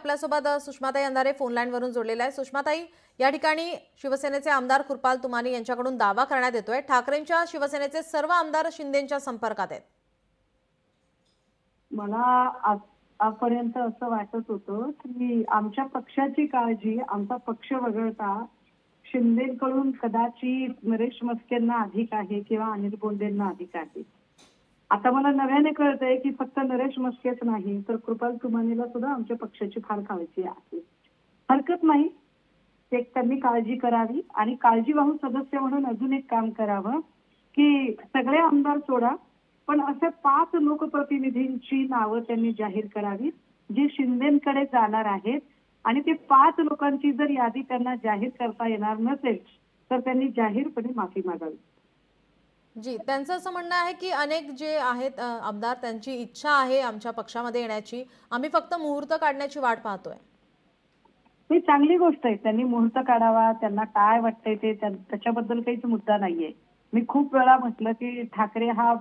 आपल्यासोबत सुषमाताई अंधारे phone line वरून जोडलेल्या आहे। सुषमाताई, या ठिकाणी शिवसेनेचे आमदार कृपाल तुमाने यांच्याकडून दावा करण्यात येतोय ठाकरेंच्या शिवसेनेचे सर्व आमदार शिंदेंच्या संपर्कात आहेत। मला आजपर्यंत असं वाटत होतं की आमच्या पक्षाची काळजी आमचा पक्ष वगळता शिंदेकडून कदाचित नरेश मस्केंना अधिक आहे किंवा अनिल बोंडेंना अधिक आहे। आता मला नव्याने कळतंय की फक्त नरेश मस्केच नाही तर कृपाल तुमानेला सुद्धा आमच्या पक्षाची फार काळजी आहे। हरकत नाही, ते त्यांनी काळजी करावी आणि काळजीवाहू सदस्य म्हणून अजून एक काम करावं की सगळे आमदार सोडा पण असे 5 लोकप्रतिनिधींची नावं त्यांनी जाहीर करावी जी शिंदेकडे जाणार आहेत आणि ते 5 लोकांची जर यादी त्यांना जाहीर करता येणार नसेल तर त्यांनी जाहीरपणे माफी मागावी। जी, त्यांचं असं म्हणणं आहे की अनेक जे आहेत आमदार त्यांची इच्छा आहे आमच्या पक्षामध्ये येण्याची, आम्ही फक्त मुहूर्त काढण्याची वाट पाहतोय। ही चांगली गोष्ट आहे, त्यांनी मुहूर्त काढावा, त्यांना काय वाटतंय ते त्याच्याबद्दल काहीच मुद्दा नाहीये। मी खूप वेळा म्हटलं की ठाकरे हा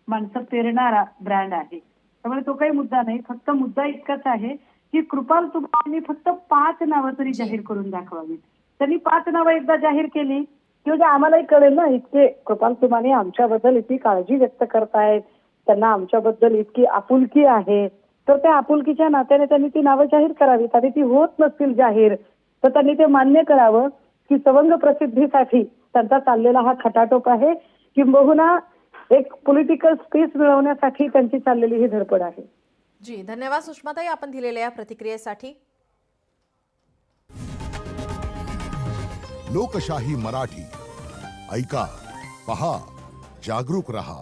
माणसं पेरणारा ब्रँड आहे, त्यामुळे तो काही मुद्दा नाही। फक्त मुद्दा इतकाच आहे की कृपाल तुमाने फक्त 5 नावं तरी जाहीर करून दाखवावीत। त्यांनी 5 नावं एकदा जाहीर केली की आम्हालाही कळेल ना, इतके कृपाल तुमाने आमच्याबद्दल इतकी काळजी व्यक्त करतायत, त्यांना आमच्याबद्दल इतकी आपुलकी आहे, तर त्या आपुलकीच्या नात्याने त्यांनी ती नावं जाहीर करावीत आणि ती होत नसतील जाहीर तर त्यांनी ते मान्य करावं की सवंग प्रसिद्धीसाठी त्यांचा चाललेला हा खटाटोप आहे किंबहुना एक पॉलिटिकल स्पेस मिळवण्यासाठी त्यांची चाललेली ही धडपड आहे। जी, धन्यवाद सुषमाताई आपण दिलेल्या या प्रतिक्रियेसाठी। लोकशाही मराठी ऐका, पहा, जागरूक रहा।